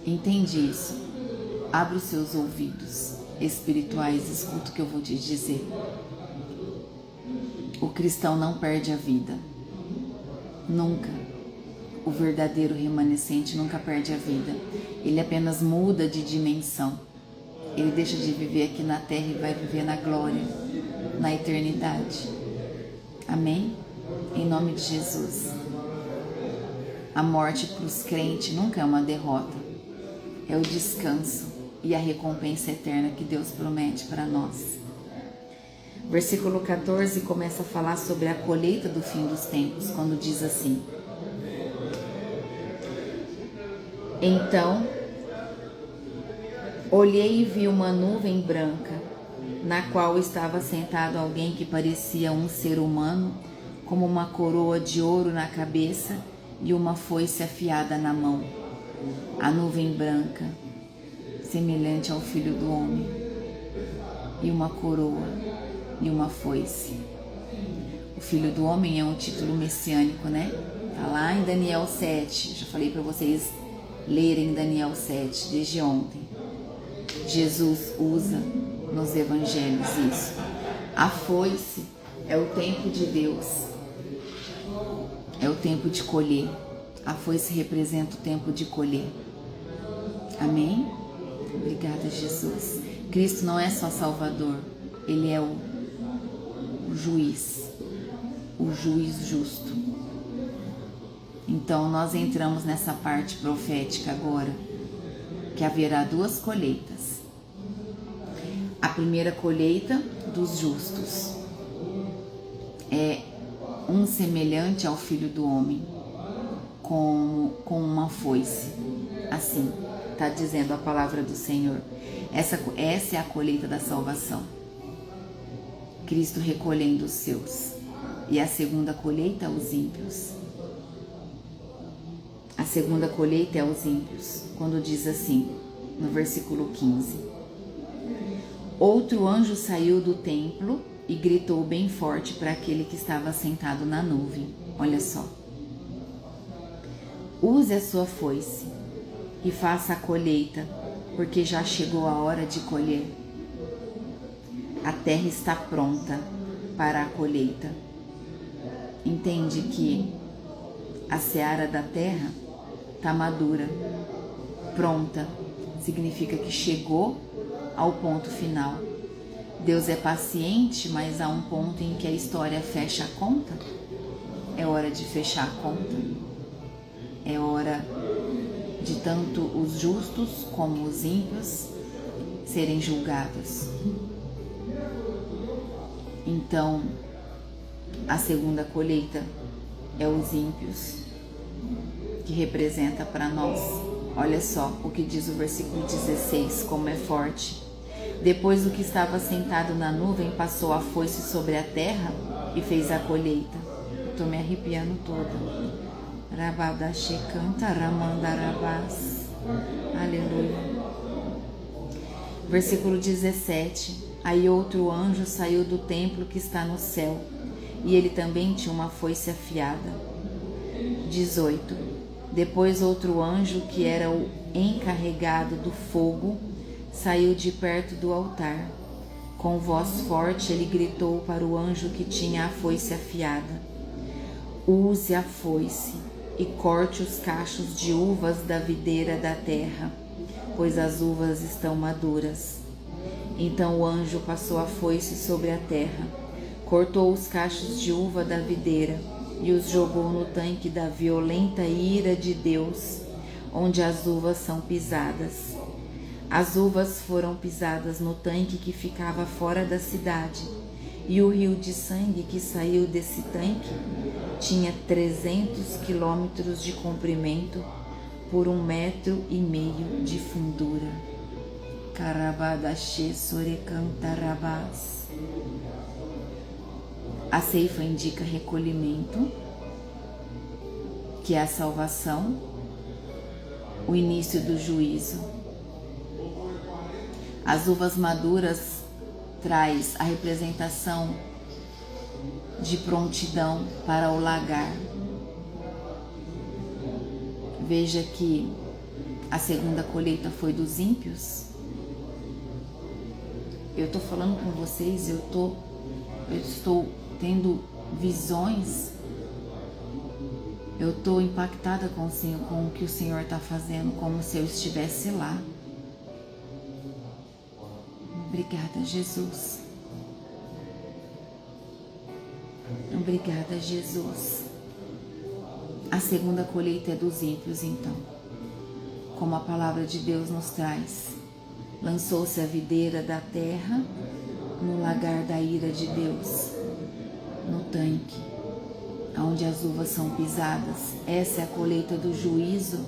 Entende isso? Abre os seus ouvidos espirituais, escuta o que eu vou te dizer. O cristão não perde a vida. Nunca. O verdadeiro remanescente nunca perde a vida. Ele apenas muda de dimensão. Ele deixa de viver aqui na terra e vai viver na glória, na eternidade. Amém? Em nome de Jesus. A morte para os crentes nunca é uma derrota. É o descanso e a recompensa eterna que Deus promete para nós. Versículo 14 começa a falar sobre a colheita do fim dos tempos, quando diz assim: Então olhei e vi uma nuvem branca, na qual estava sentado alguém que parecia um ser humano, como uma coroa de ouro na cabeça e uma foice afiada na mão. A nuvem branca, semelhante ao Filho do Homem, e uma coroa e uma foice. O Filho do Homem é um título messiânico, né? Está lá em Daniel 7. Já falei para vocês lerem Daniel 7 desde ontem. Jesus usa nos evangelhos isso. A foice é o tempo de Deus. É o tempo de colher. A foice representa o tempo de colher. Amém? Obrigada, Jesus. Cristo não é só Salvador. Ele é o juiz justo. Então nós entramos nessa parte profética agora, que haverá duas colheitas. A primeira colheita dos justos é um semelhante ao Filho do Homem, com uma foice, assim, está dizendo a palavra do Senhor. Essa é a colheita da salvação. Cristo recolhendo os seus. E a segunda colheita, os ímpios. A segunda colheita é os ímpios, quando diz assim, no versículo 15. Outro anjo saiu do templo e gritou bem forte para aquele que estava sentado na nuvem. Olha só. Use a sua foice e faça a colheita, porque já chegou a hora de colher. A terra está pronta para a colheita. Entende que a seara da terra está madura, pronta, significa que chegou ao ponto final. Deus é paciente, mas há um ponto em que a história fecha a conta. É hora de fechar a conta. É hora de tanto os justos como os ímpios serem julgados. Então, a segunda colheita é os ímpios, que representa para nós. Olha só o que diz o versículo 16, como é forte. Depois do que estava sentado na nuvem, passou a foice sobre a terra e fez a colheita. Estou me arrepiando toda. Rabadache canta ramandarabás. Aleluia. Versículo 17. Aí outro anjo saiu do templo que está no céu, e ele também tinha uma foice afiada. 18. Depois outro anjo, que era o encarregado do fogo, saiu de perto do altar. Com voz forte ele gritou para o anjo que tinha a foice afiada: use a foice e corte os cachos de uvas da videira da terra, pois as uvas estão maduras. Então o anjo passou a foice sobre a terra, cortou os cachos de uva da videira e os jogou no tanque da violenta ira de Deus, onde as uvas são pisadas. As uvas foram pisadas no tanque que ficava fora da cidade, e o rio de sangue que saiu desse tanque tinha 300 quilômetros de comprimento por 1,5 metros de fundura. Karabadache sorecantarabás. A ceifa indica recolhimento, que é a salvação, o início do juízo. As uvas maduras traz a representação de prontidão para o lagar. Veja que a segunda colheita foi dos ímpios. Eu estou falando com vocês, eu estou tendo visões, eu estou impactada com o que o Senhor está fazendo, como se eu estivesse lá. Obrigada, Jesus. Obrigada, Jesus. A segunda colheita é dos ímpios, então. Como a palavra de Deus nos traz. Lançou-se a videira da terra no lagar da ira de Deus, no tanque, onde as uvas são pisadas. Essa é a colheita do juízo.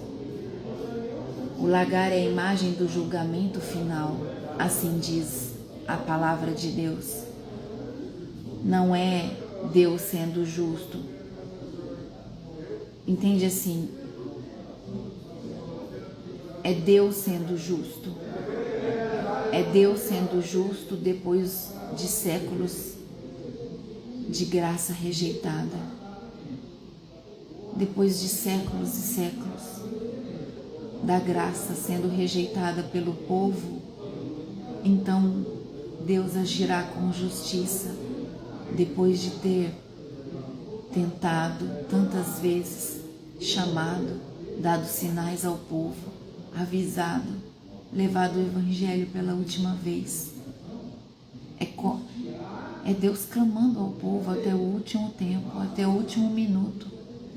O lagar é a imagem do julgamento final, assim diz a palavra de Deus. Não é Deus sendo justo. Entende assim? É Deus sendo justo. É Deus sendo justo depois de séculos de graça rejeitada. Depois de séculos e séculos da graça sendo rejeitada pelo povo, então Deus agirá com justiça depois de ter tentado tantas vezes, chamado, dado sinais ao povo, avisado, levado o evangelho pela última vez. É Deus clamando ao povo até o último tempo, até o último minuto,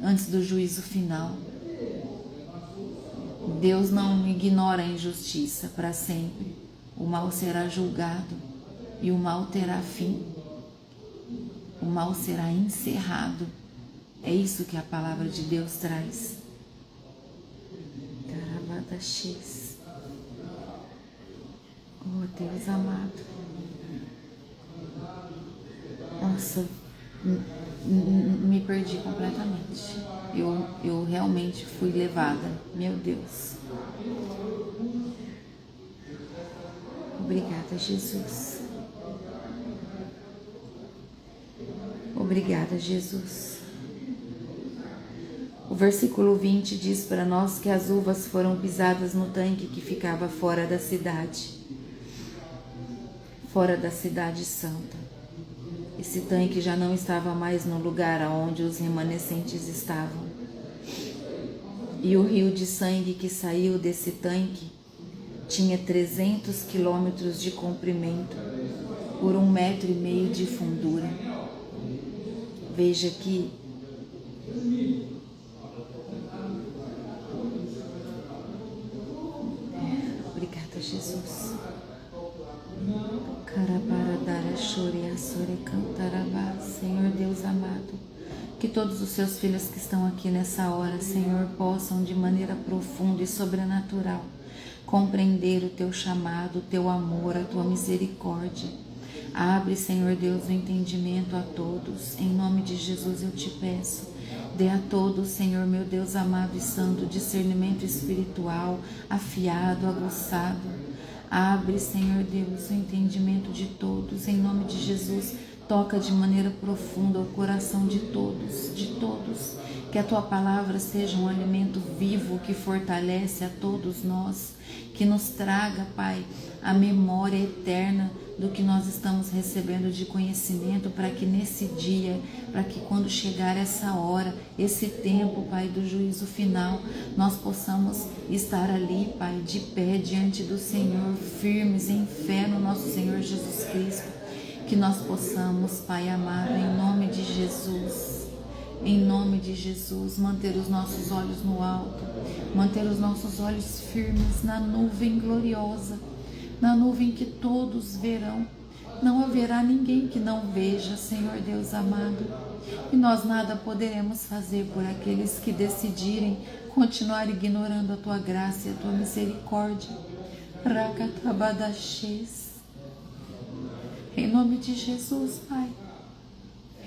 antes do juízo final. Deus não ignora a injustiça para sempre. O mal será julgado e o mal terá fim. O mal será encerrado. É isso que a palavra de Deus traz. Oh, Deus amado. Nossa, me perdi completamente. Eu realmente fui levada. Meu Deus. Obrigada, Jesus. Obrigada, Jesus. O versículo 20 diz para nós que as uvas foram pisadas no tanque que ficava fora da cidade santa. Esse tanque já não estava mais no lugar aonde os remanescentes estavam. E o rio de sangue que saiu desse tanque tinha 300 quilômetros de comprimento por 1,5 metros de fundura. Veja que obrigada, Jesus. Senhor Deus amado, que todos os seus filhos que estão aqui nessa hora, Senhor, possam de maneira profunda e sobrenatural compreender o teu chamado, o teu amor, a tua misericórdia. Abre, Senhor Deus, o entendimento a todos. Em nome de Jesus eu te peço. Dê a todos, Senhor, meu Deus amado e santo, discernimento espiritual, afiado, aguçado. Abre, Senhor Deus, o entendimento de todos. Em nome de Jesus, toca de maneira profunda o coração de todos, de todos. Que a tua palavra seja um alimento vivo que fortalece a todos nós, que nos traga, Pai, a memória eterna do que nós estamos recebendo de conhecimento, para que nesse dia, para que quando chegar essa hora, esse tempo, Pai, do juízo final, nós possamos estar ali, Pai, de pé diante do Senhor, firmes em fé no nosso Senhor Jesus Cristo. Que nós possamos, Pai amado, em nome de Jesus, manter os nossos olhos no alto, manter os nossos olhos firmes na nuvem gloriosa, na nuvem que todos verão. Não haverá ninguém que não veja, Senhor Deus amado. E nós nada poderemos fazer por aqueles que decidirem continuar ignorando a tua graça e a tua misericórdia. Rakatabadaxês. Em nome de Jesus, Pai.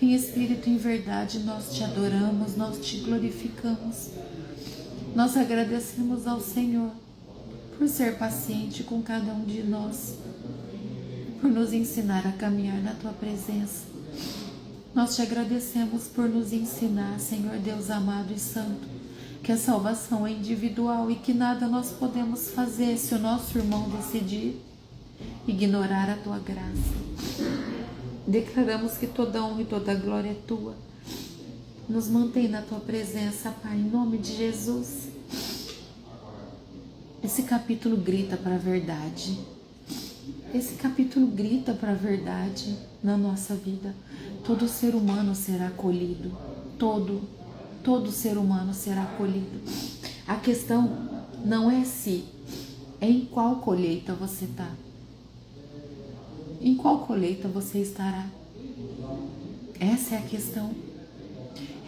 Em espírito e em verdade, nós te adoramos, nós te glorificamos. Nós agradecemos ao Senhor por ser paciente com cada um de nós, por nos ensinar a caminhar na tua presença. Nós te agradecemos por nos ensinar, Senhor Deus amado e santo, que a salvação é individual e que nada nós podemos fazer se o nosso irmão decidir ignorar a tua graça. Declaramos que toda honra e toda glória é tua. Nos mantém na tua presença, Pai, em nome de Jesus. Esse capítulo grita para a verdade. Esse capítulo grita para a verdade na nossa vida. Todo ser humano será acolhido. Todo ser humano será acolhido. A questão não é se, é em qual colheita você está. Em qual colheita você estará? Essa é a questão.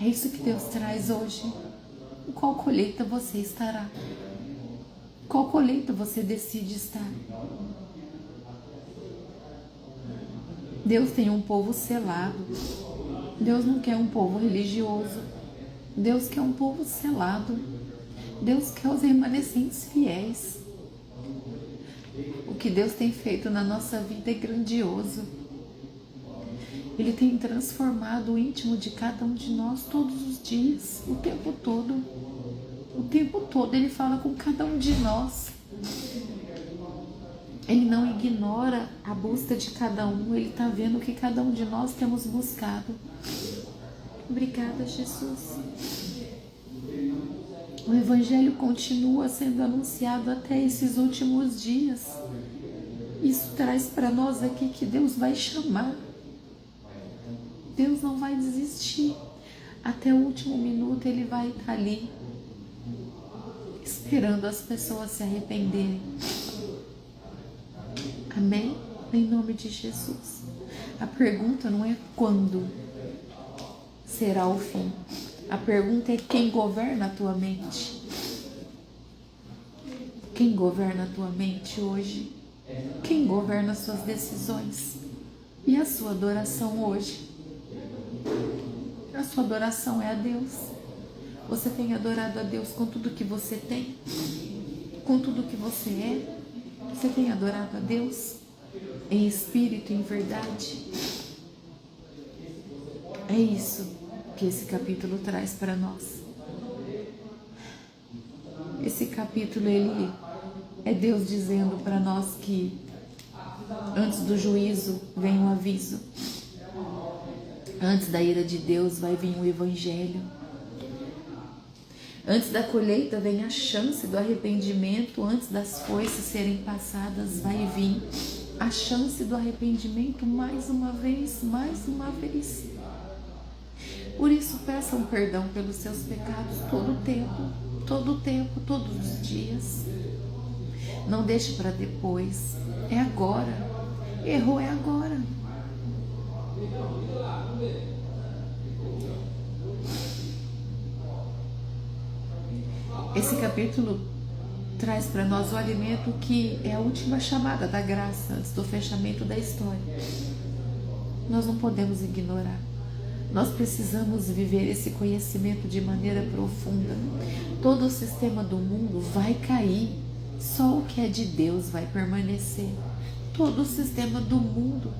É isso que Deus traz hoje. Em qual colheita você estará? Qual colheita você decide estar? Deus tem um povo selado. Deus não quer um povo religioso. Deus quer um povo selado. Deus quer os remanescentes fiéis. O que Deus tem feito na nossa vida é grandioso. Ele tem transformado o íntimo de cada um de nós todos os dias, o tempo todo. O tempo todo Ele fala com cada um de nós. Ele não ignora a busca de cada um. Ele está vendo o que cada um de nós temos buscado. Obrigada, Jesus. O Evangelho continua sendo anunciado até esses últimos dias. Isso traz para nós aqui que Deus vai chamar. Deus não vai desistir. Até o último minuto Ele vai estar ali, esperando as pessoas se arrependerem. Amém? Em nome de Jesus. A pergunta não é quando será o fim. A pergunta é quem governa a tua mente. Quem governa a tua mente hoje? Quem governa as suas decisões? E a sua adoração hoje? A sua adoração é a Deus. Você tem adorado a Deus com tudo que você tem? Com tudo que você é? Você tem adorado a Deus? Em espírito e em verdade? É isso que esse capítulo traz para nós. Esse capítulo, ele é Deus dizendo para nós que antes do juízo vem um aviso. Antes da ira de Deus vai vir um evangelho. Antes da colheita vem a chance do arrependimento. Antes das foices serem passadas vai vir a chance do arrependimento mais uma vez, mais uma vez. Por isso peçam perdão pelos seus pecados todo o tempo, todos os dias. Não deixe para depois, é agora. Errou, é agora. Esse capítulo traz para nós o alimento que é a última chamada da graça, antes do fechamento da história. Nós não podemos ignorar. Nós precisamos viver esse conhecimento de maneira profunda. Todo o sistema do mundo vai cair. Só o que é de Deus vai permanecer. Todo o sistema do mundo,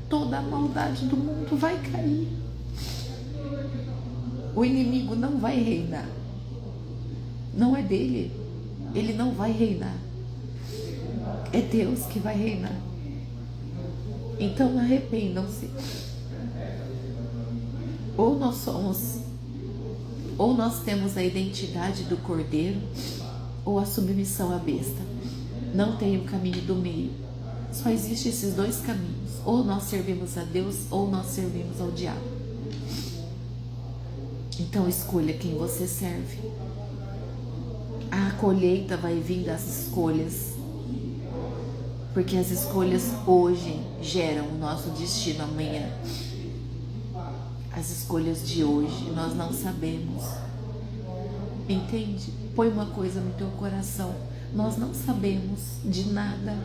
toda a maldade do mundo vai cair. O inimigo não vai reinar. Não é dele. Ele não vai reinar. É Deus que vai reinar. Então arrependam-se. Ou nós temos a identidade do Cordeiro, ou a submissão à besta. Não tem o caminho do meio. Só existem esses dois caminhos. Ou nós servimos a Deus, ou nós servimos ao diabo. Então escolha quem você serve. A colheita vai vir das escolhas. Porque as escolhas hoje geram o nosso destino amanhã. As escolhas de hoje nós não sabemos. Entende? Põe uma coisa no teu coração. Nós não sabemos de nada.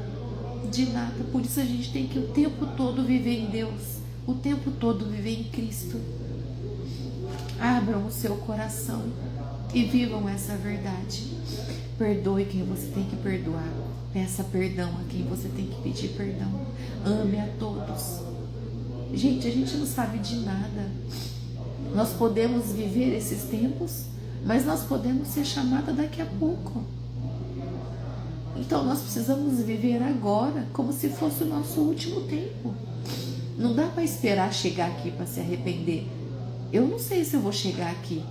De nada. Por isso a gente tem que o tempo todo viver em Deus. O tempo todo viver em Cristo. Abram o seu coração e vivam essa verdade. Perdoe quem você tem que perdoar. Peça perdão a quem você tem que pedir perdão. Ame a todos. Gente, a gente não sabe de nada. Nós podemos viver esses tempos, mas nós podemos ser chamada daqui a pouco. Então nós precisamos viver agora como se fosse o nosso último tempo. Não dá para esperar chegar aqui para se arrepender. Eu não sei se eu vou chegar aqui.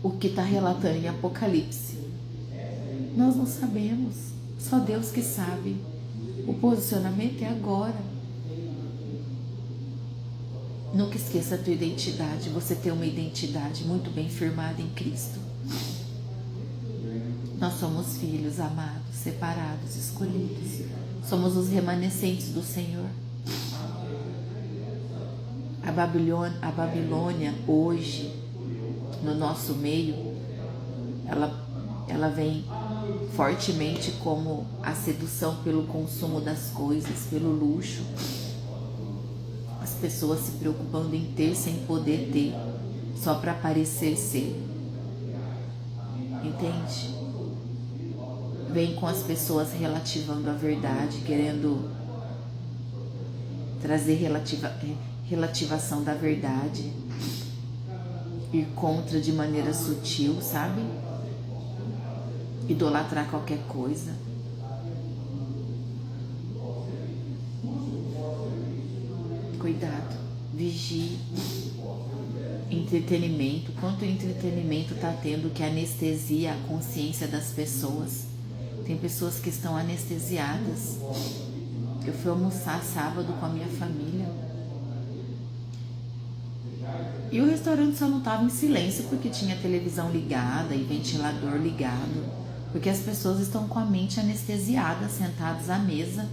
O que está relatando em Apocalipse. Nós não sabemos. Só Deus que sabe. O posicionamento é agora. Nunca esqueça a tua identidade. Você tem uma identidade muito bem firmada em Cristo. Nós somos filhos amados, separados, escolhidos. Somos os remanescentes do Senhor. A Babilônia hoje, no nosso meio, ela vem fortemente como a sedução pelo consumo das coisas, pelo luxo. As pessoas se preocupando em ter sem poder ter, só para parecer ser. Entende? Vem com as pessoas relativando a verdade, querendo trazer relativação da verdade, ir contra de maneira sutil, sabe? Idolatrar qualquer coisa. Cuidado, vigie. Entretenimento, quanto entretenimento está tendo que anestesia a consciência das pessoas. Tem pessoas que estão anestesiadas. Eu fui almoçar sábado com a minha família e o restaurante só não estava em silêncio porque tinha televisão ligada e ventilador ligado, porque as pessoas estão com a mente anestesiada, sentadas à mesa.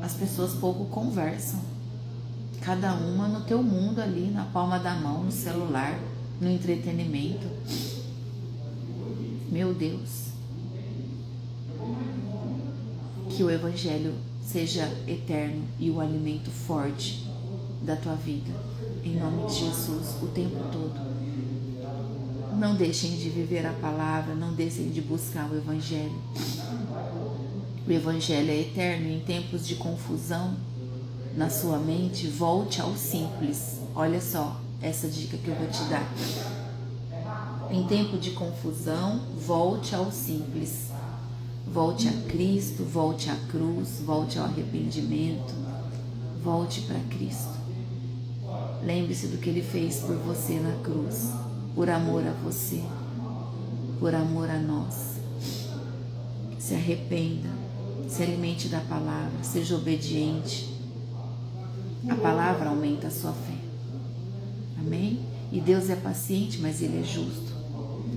As pessoas pouco conversam, cada uma no teu mundo ali, na palma da mão, no celular, no entretenimento. Meu Deus. que o Evangelho seja eterno e o alimento forte da tua vida, em nome de Jesus, o tempo todo. Não deixem de viver a palavra, não deixem de buscar o Evangelho. O Evangelho é eterno. Em tempos de confusão na sua mente, volte ao simples. Olha só essa dica que eu vou te dar. Em tempo de confusão, volte ao simples. Volte a Cristo, volte à cruz, volte ao arrependimento, volte para Cristo. Lembre-se do que Ele fez por você na cruz, por amor a você, por amor a nós. Se arrependa, se alimente da palavra, seja obediente. A palavra aumenta a sua fé. Amém? E Deus é paciente, mas Ele é justo.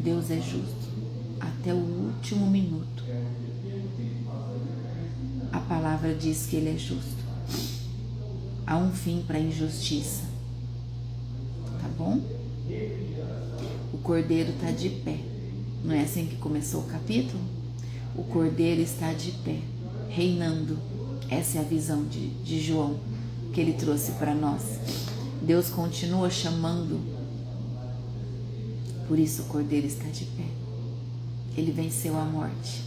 Deus é justo até o último minuto. A palavra diz que Ele é justo. Há um fim para a injustiça. Tá bom? O Cordeiro está de pé. Não é assim que começou o capítulo? O Cordeiro está de pé, reinando. Essa é a visão de João que ele trouxe para nós. Deus continua chamando. Por isso o Cordeiro está de pé. Ele venceu a morte.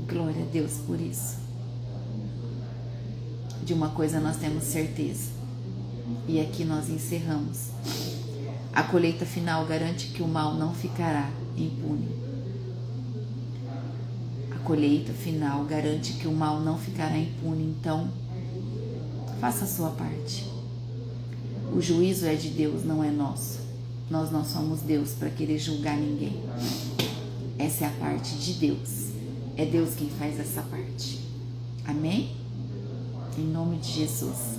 Glória a Deus por isso. De uma coisa nós temos certeza. E aqui nós encerramos. A colheita final garante que o mal não ficará impune. A colheita final garante que o mal não ficará impune. Então, faça a sua parte. O juízo é de Deus, não é nosso. Nós não somos Deus para querer julgar ninguém. Essa é a parte de Deus. É Deus quem faz essa parte. Amém? Em nome de Jesus.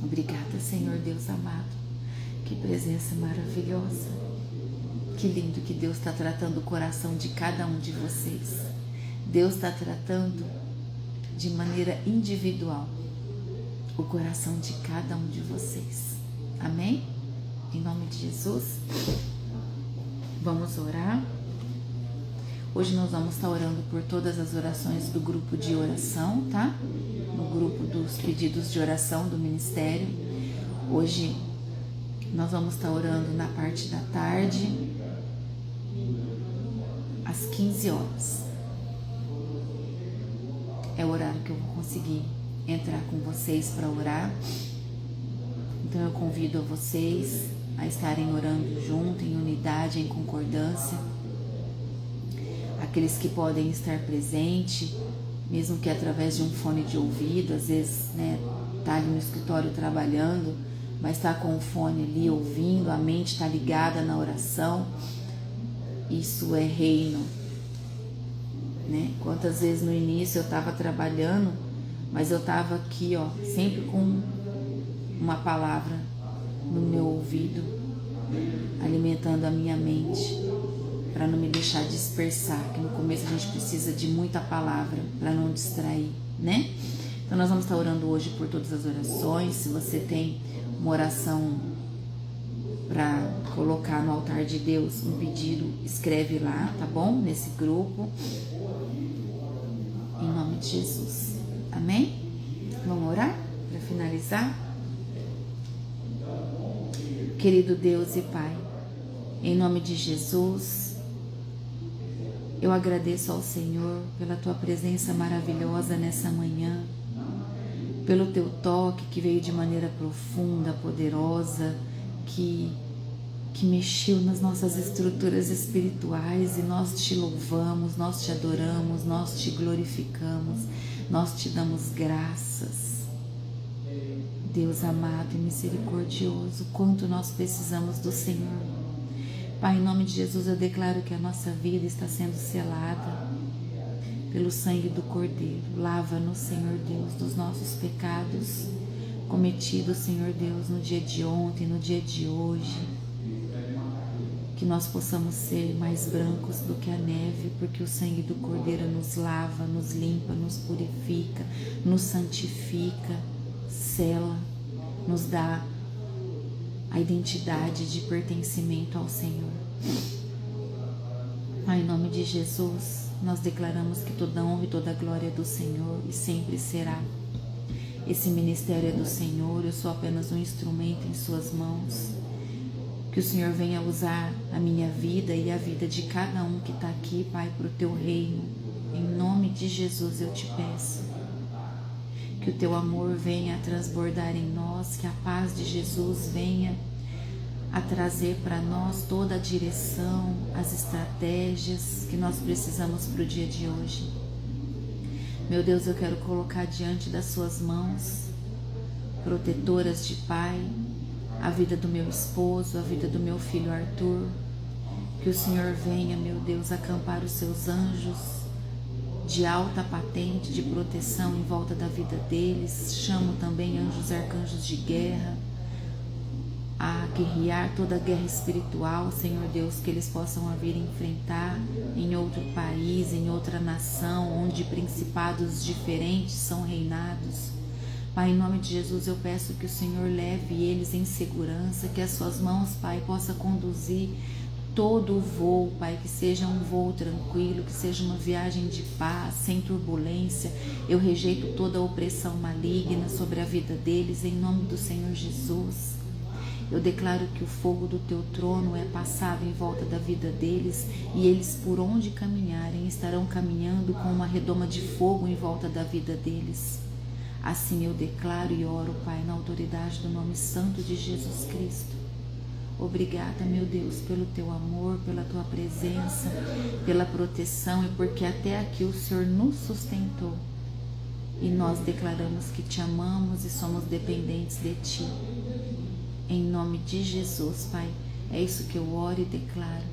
Obrigada, Senhor Deus amado. Que presença maravilhosa. Que lindo que Deus está tratando o coração de cada um de vocês. Deus está tratando de maneira individual o coração de cada um de vocês. Amém? Em nome de Jesus. Vamos orar. Hoje nós vamos estar orando por todas as orações do grupo de oração, tá? No grupo dos pedidos de oração do ministério. Hoje nós vamos estar orando na parte da tarde, às 15 horas. É o horário que eu vou conseguir entrar com vocês para orar. Então eu convido a vocês a estarem orando junto, em unidade, em concordância. Aqueles que podem estar presentes, mesmo que através de um fone de ouvido, às vezes, né, tá ali no escritório trabalhando, mas tá com o fone ali ouvindo, a mente está ligada na oração. Isso é reino, né? Quantas vezes no início eu estava trabalhando, mas eu estava aqui, ó, sempre com uma palavra no meu ouvido, alimentando a minha mente, para não me deixar dispersar, que no começo a gente precisa de muita palavra para não distrair, né? Então nós vamos estar orando hoje por todas as orações. Se você tem uma oração para colocar no altar de Deus, um pedido, escreve lá, tá bom? Nesse grupo. Em nome de Jesus. Amém? Vamos orar para finalizar? Querido Deus e Pai, em nome de Jesus, eu agradeço ao Senhor pela Tua presença maravilhosa nessa manhã, pelo Teu toque que veio de maneira profunda, poderosa, que mexeu nas nossas estruturas espirituais, e nós Te louvamos, nós Te adoramos, nós Te glorificamos, nós Te damos graças. Deus amado e misericordioso, quanto nós precisamos do Senhor. Pai, em nome de Jesus, eu declaro que a nossa vida está sendo selada pelo sangue do Cordeiro. Lava-nos, Senhor Deus, dos nossos pecados cometidos, Senhor Deus, no dia de ontem, no dia de hoje. Que nós possamos ser mais brancos do que a neve, porque o sangue do Cordeiro nos lava, nos limpa, nos purifica, nos santifica, sela, nos dá a identidade de pertencimento ao Senhor. Pai, em nome de Jesus, Nós declaramos que toda honra e toda glória é do Senhor e sempre será. Esse ministério é do Senhor, eu sou apenas um instrumento em suas mãos. Que o Senhor venha usar a minha vida e a vida de cada um que está aqui, Pai, para o teu reino. Em nome de Jesus eu te peço. Que o teu amor venha a transbordar em nós, que a paz de Jesus venha a trazer para nós toda a direção, as estratégias que nós precisamos para o dia de hoje. Meu Deus, eu quero colocar diante das suas mãos, protetoras de Pai, a vida do meu esposo, a vida do meu filho Arthur. Que o Senhor venha, meu Deus, acampar os seus anjos de alta patente, de proteção em volta da vida deles. Chamo também anjos e arcanjos de guerra a guerrear toda a guerra espiritual, Senhor Deus, que eles possam vir enfrentar em outro país, em outra nação, onde principados diferentes são reinados. Pai, em nome de Jesus, eu peço que o Senhor leve eles em segurança, que as suas mãos, Pai, possa conduzir todo o voo, Pai, que seja um voo tranquilo, que seja uma viagem de paz, sem turbulência. Eu rejeito toda a opressão maligna sobre a vida deles, em nome do Senhor Jesus. Eu declaro que o fogo do teu trono é passado em volta da vida deles e eles, por onde caminharem, estarão caminhando com uma redoma de fogo em volta da vida deles. Assim eu declaro e oro, Pai, na autoridade do nome santo de Jesus Cristo. Obrigada, meu Deus, pelo teu amor, pela tua presença, pela proteção e porque até aqui o Senhor nos sustentou. E nós declaramos que te amamos e somos dependentes de ti. Em nome de Jesus, Pai, é isso que eu oro e declaro.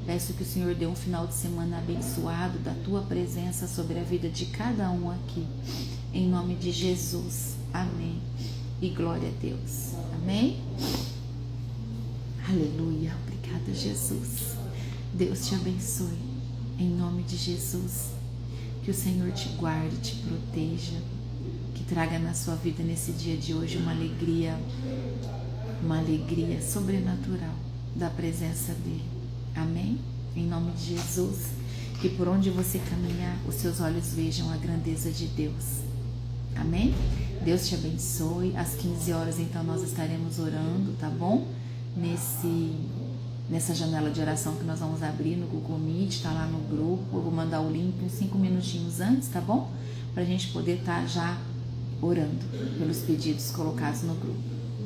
Peço que o Senhor dê um final de semana abençoado da tua presença sobre a vida de cada um aqui. Em nome de Jesus. Amém. E glória a Deus. Amém. Aleluia. Obrigada, Jesus. Deus te abençoe. Em nome de Jesus. Que o Senhor te guarde, te proteja. Que traga na sua vida nesse dia de hoje uma alegria sobrenatural da presença dele. Amém? Em nome de Jesus, que por onde você caminhar, os seus olhos vejam a grandeza de Deus. Amém? Deus te abençoe. Às 15 horas, então, nós estaremos orando, tá bom? Nessa janela de oração que nós vamos abrir no Google Meet, tá lá no grupo. Eu vou mandar o link uns 5 minutinhos antes, tá bom? Pra gente poder estar já orando pelos pedidos colocados no grupo.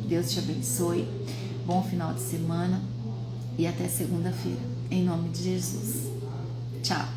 Deus te abençoe, bom final de semana e até segunda-feira, em nome de Jesus. Tchau!